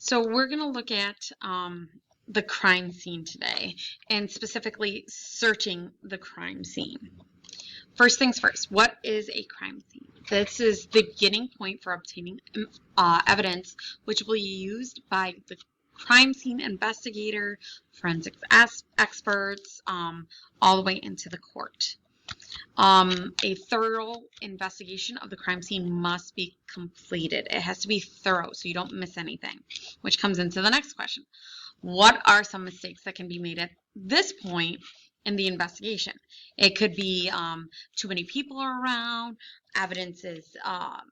So we're going to look at the crime scene today, and specifically searching the crime scene. First things first, what is a crime scene? This is the beginning point for obtaining evidence which will be used by the crime scene investigator, forensics experts, all the way into the court. A thorough investigation of the crime scene must be completed. It has to be thorough so you don't miss anything, which comes into the next question. What are some mistakes that can be made at this point in the investigation? It could be too many people are around, evidence is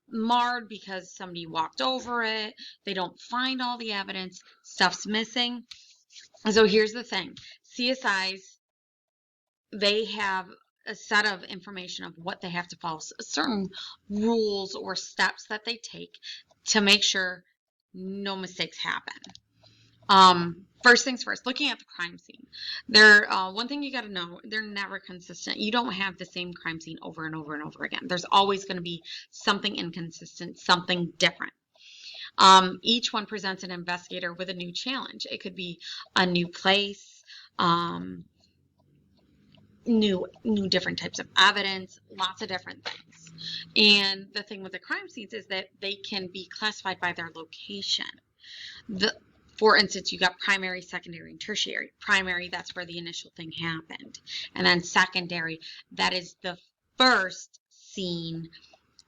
marred because somebody walked over it, they don't find all the evidence, stuff's missing. So here's the thing, CSIs, they have a set of information of what they have to follow, certain rules or steps that they take to make sure no mistakes happen. First things first, looking at the crime scene. One thing you got to know, they're never consistent. You don't have the same crime scene over and over and over again. There's always going to be something inconsistent, something different. Each one presents an investigator with a new challenge. It could be a new place, new different types of evidence, lots of different things. And the thing with the crime scenes is that they can be classified by their location. For instance, you got primary, secondary, and tertiary. Primary, that's where the initial thing happened. And then secondary, that is the first scene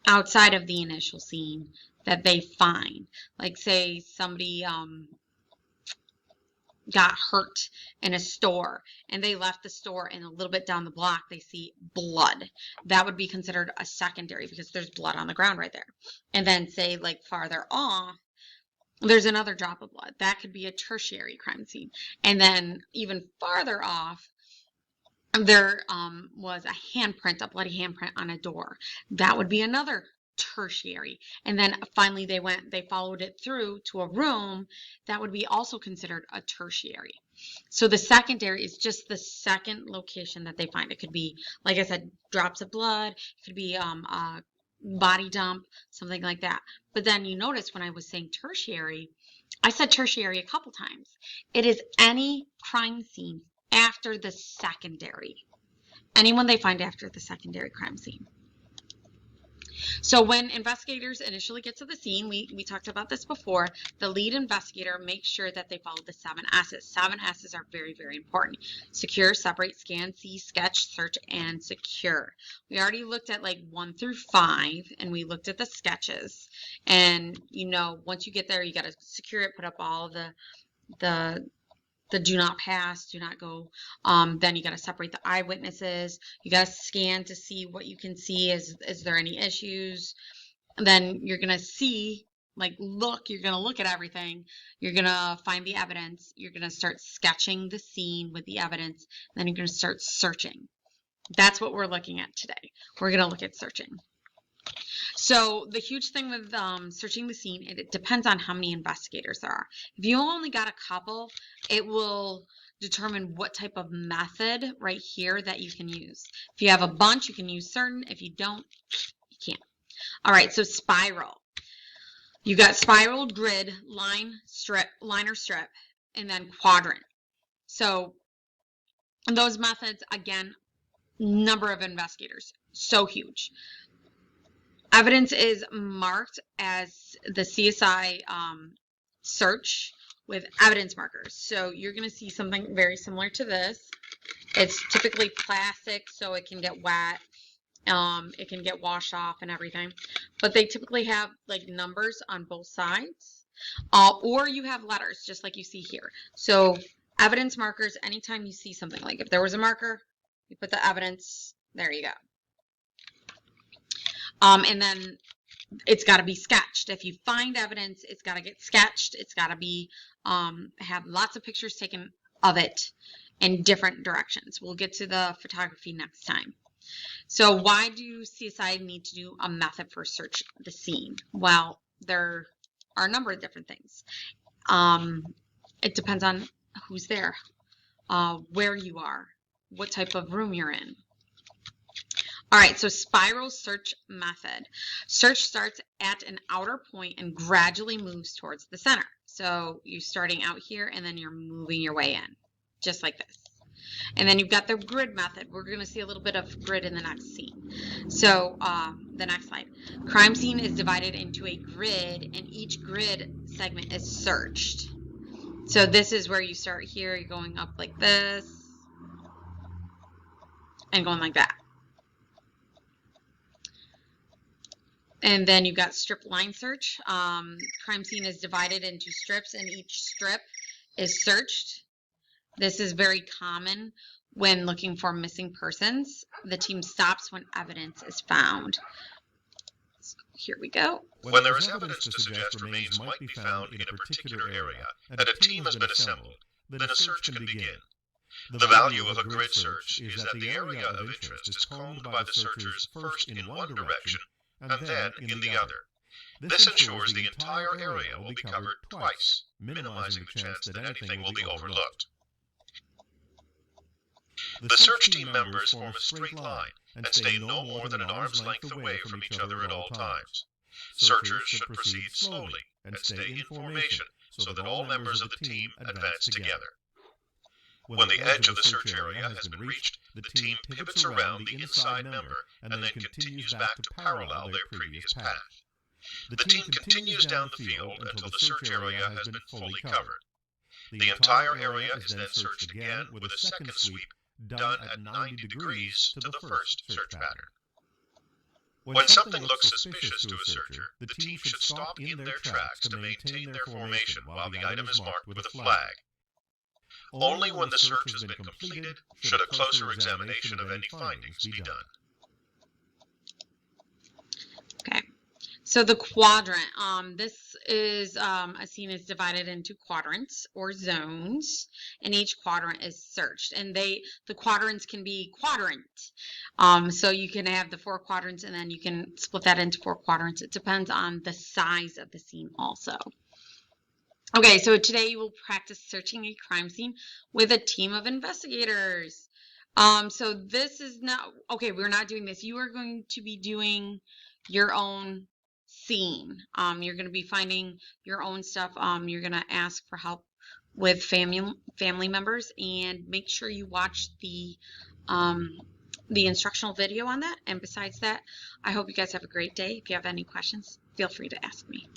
outside of the initial scene that they find. Like say somebody got hurt in a store and they left the store and a little bit down the block they see blood. That would be considered a secondary because there's blood on the ground right there. And then say like farther off, there's another drop of blood. That could be a tertiary crime scene. And then even farther off, there was a handprint, a bloody handprint on a door. That would be another tertiary. And then finally they followed it through to a room. That would be also considered a tertiary. So the secondary is just the second location that they find. It could be, like I said, drops of blood. It could be a body dump, something like that. But then you notice when I was saying tertiary, I said tertiary a couple times. It is any crime scene after the secondary. Anyone they find after the secondary crime scene. So when investigators initially get to the scene, we talked about this before, the lead investigator makes sure that they follow the 7 S's. 7 S's are very, very important. Secure, separate, scan, see, sketch, search, and secure. We already looked at like 1 through 5, and we looked at the sketches. And you know, once you get there, you got to secure it, put up all the do not pass, do not go. Then you got to separate the eyewitnesses. You got to scan to see what you can see. Is there any issues? And then you're going to see, like, you're going to look at everything. You're going to find the evidence. You're going to start sketching the scene with the evidence. Then you're going to start searching. That's what we're looking at today. We're going to look at searching. So the huge thing with searching the scene, it depends on how many investigators there are. If you only got a couple, it will determine what type of method right here that you can use. If you have a bunch, you can use certain. If you don't, you can't. All right, so spiral. You got spiral, grid, line, strip, line or strip, and then quadrant. So those methods, again, number of investigators, so huge. Evidence is marked as the CSI search with evidence markers. So you're going to see something very similar to this. It's typically plastic, so it can get wet. It can get washed off and everything. But they typically have like numbers on both sides. Or you have letters, just like you see here. So evidence markers, anytime you see something, like if there was a marker, you put the evidence, there you go. And then it's got to be sketched. If you find evidence, it's got to get sketched. It's got to be have lots of pictures taken of it in different directions. We'll get to the photography next time. So why do CSI need to do a method for search the scene? Well, there are a number of different things. It depends on who's there, where you are, what type of room you're in. All right, so spiral search method. Search starts at an outer point and gradually moves towards the center. So you're starting out here and then you're moving your way in, just like this. And then you've got the grid method. We're going to see a little bit of grid in the next scene. So the next slide. Crime scene is divided into a grid, and each grid segment is searched. So this is where you start here. You're going up like this and going like that. And then you've got strip line search. Crime scene is divided into strips, and each strip is searched. This is very common when looking for missing persons. The team stops when evidence is found. So here we go. When there is evidence to suggest remains might be found in a particular area and a team has been assembled, then a search can begin. The value of a grid search is that the area of interest is combed by the searchers first in one direction and then in the other. This ensures the entire area will be covered twice, minimizing the chance that anything will be overlooked. The search team members form a straight line and stay no more than an arm's length away from each other at all times. Searchers should proceed slowly and stay in formation so that all members of the team advance together. When the edge of the search area has been reached, the team pivots around the inside member and then continues back to parallel their previous path. The team continues down the field until the search area has been fully covered. The entire area is then searched again with a second sweep done at 90 degrees to the first search pattern. When something looks suspicious to a searcher, the team should stop in their tracks to maintain their formation while the item is marked with a flag. Only when the search has been completed should a closer examination of any findings be done. Okay. So the quadrant, this is a scene is divided into quadrants or zones, and each quadrant is searched. And the quadrants can be quadrant. So you can have the 4 quadrants, and then you can split that into 4 quadrants. It depends on the size of the scene also. Okay, so today you will practice searching a crime scene with a team of investigators. So this is not, okay, we're not doing this. You are going to be doing your own scene. You're going to be finding your own stuff. You're going to ask for help with family members, and make sure you watch the instructional video on that. And besides that, I hope you guys have a great day. If you have any questions, feel free to ask me.